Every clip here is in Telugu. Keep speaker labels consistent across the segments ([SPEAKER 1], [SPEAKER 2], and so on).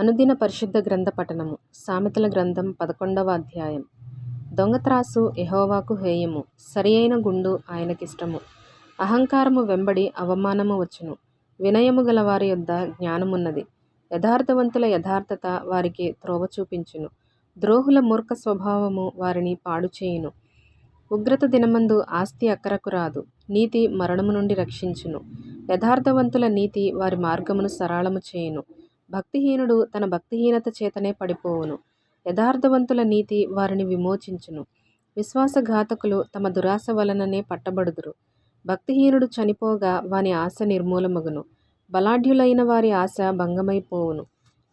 [SPEAKER 1] అనుదిన పరిశుద్ధ గ్రంథ పఠనము. సామెతల గ్రంథం 11వ అధ్యాయం. దొంగత్రాసు యెహోవాకు హేయము, సరియైన గుండు ఆయనకిష్టము. అహంకారము వెంబడి అవమానము వచ్చును, వినయము గల వారి యొద్ద జ్ఞానమున్నది. యథార్థవంతుల యథార్థత వారికి త్రోవ చూపించును, ద్రోహుల మూర్ఖ స్వభావము వారిని పాడుచేయును. ఉగ్రత దినమందు ఆస్తి అక్కరకు రాదు, నీతి మరణము నుండి రక్షించును. యథార్థవంతుల నీతి వారి మార్గమును సరళము చేయును, భక్తిహీనుడు తన భక్తిహీనత చేతనే పడిపోవును. యథార్థవంతుల నీతి వారిని విమోచించును, విశ్వాసఘాతకులు తమ దురాశ వలననే పట్టబడుదురు. భక్తిహీనుడు చనిపోగా వాని ఆశ నిర్మూలమగును, బలాఢ్యులైన వారి ఆశ భంగమైపోవును.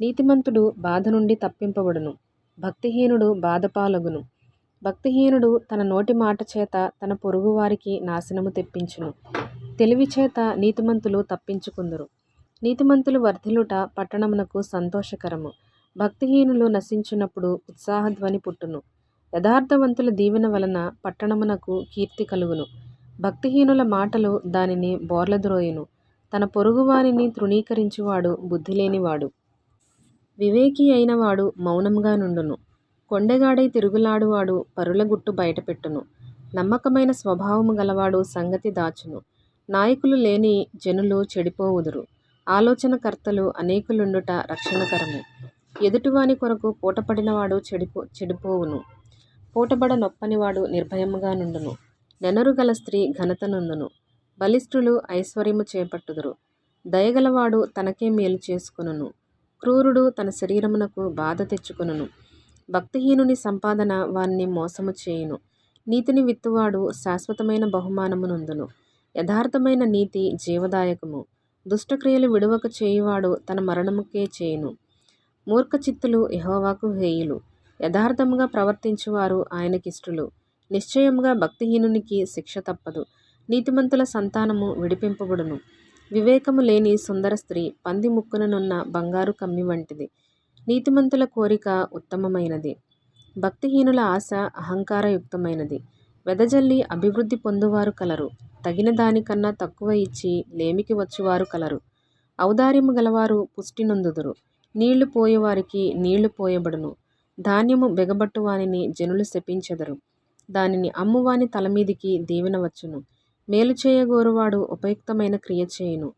[SPEAKER 1] నీతిమంతుడు బాధ నుండి తప్పింపబడును, భక్తిహీనుడు బాధపాలగును. భక్తిహీనుడు తన నోటి మాట చేత తన పొరుగువారికి నాశనము తెప్పించును, తెలివి చేత నీతిమంతులు తప్పించుకుందురు. నీతిమంతులు వర్ధిల్లుట పట్టణమునకు సంతోషకరము, భక్తిహీనులు నశించినప్పుడు ఉత్సాహధ్వని పుట్టును. యథార్థవంతుల దీవెన వలన పట్టణమునకు కీర్తి కలుగును, భక్తిహీనుల మాటలు దానిని బోర్లద్రోయును. తన పొరుగువారిని తృణీకరించువాడు బుద్ధిలేనివాడు. వివేకి అయినవాడు మౌనముగా నుండును, కొండెగాడై తిరుగులాడువాడు పరుల గుట్టు బయటపెట్టును. నమ్మకమైన స్వభావము గలవాడు సంగతి దాచును, నాయకులు లేని జనులు చెడిపోవుదురు. ఆలోచనకర్తలు అనేకులుండుట రక్షణకరము, ఎదుటివాని కొరకు పూటపడినవాడు చెడిపోవును. పూటబడ నొప్పనివాడు నిర్భయముగా నుండును. నెనరుగల స్త్రీ ఘనత నొందును, బలిష్ఠులు ఐశ్వర్యము చేపట్టుదురు. దయగలవాడు తనకే మేలు చేసుకొనును, క్రూరుడు తన శరీరమునకు బాధ తెచ్చుకొనును. భక్తిహీనుని సంపాదన వానిని మోసము చేయును, నీతిని విత్తువాడు శాశ్వతమైన బహుమానము నొందును. యథార్థమైన నీతి జీవదాయకము, దుష్టక్రియలు విడువక చేయువాడు తన మరణముకే చేయును. మూర్ఖచిత్తులు యెహోవాకు హేయులు, యథార్థముగా ప్రవర్తించువారు ఆయనకిష్టులు. నిశ్చయముగా భక్తిహీనునికి శిక్ష తప్పదు, నీతిమంతుల సంతానము విడిపింపబడును. వివేకము లేని సుందర స్త్రీ పంది ముక్కుననున్న బంగారు కమ్మి వంటిది. నీతిమంతుల కోరిక ఉత్తమమైనది, భక్తిహీనుల ఆశ అహంకారయుక్తమైనది. వెదజల్లి అభివృద్ధి పొందువారు కలరు, తగిన దానికన్నా తక్కువ ఇచ్చి లేమికి వచ్చువారు కలరు. ఔదార్యము గలవారు పుష్టి నొందుదురు, నీళ్లు పోయేవారికి నీళ్లు పోయబడును. ధాన్యము బెగబట్టు వానిని జనులు శపించెదరు, దానిని అమ్మువాని తలమీదికి దీవెన వచ్చును. మేలు చేయగోరువాడు ఉపయుక్తమైన క్రియ చేయును,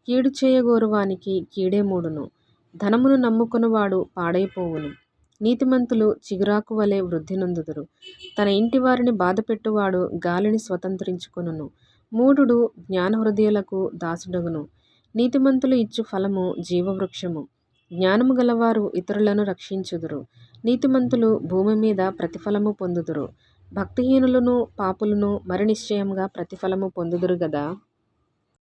[SPEAKER 1] కీడు చేయగోరువానికి కీడే మూడును. ధనమును నమ్ముకొనువాడు పాడైపోవును, నీతిమంతులు చిగురాకు వలె వృద్ధి నొందుదురు. తన ఇంటి వారిని బాధపెట్టువాడు గాలిని స్వతంత్రించుకొనును, మూఢుడు జ్ఞానహృదయులకు దాసుడగును. నీతిమంతులు ఇచ్చు ఫలము జీవవృక్షము, జ్ఞానము గలవారు ఇతరులను రక్షించుదురు. నీతిమంతులు భూమి మీద ప్రతిఫలము పొందుదురు, భక్తిహీనులను పాపులను మరి నిశ్చయముగా ప్రతిఫలము పొందుదురు గదా.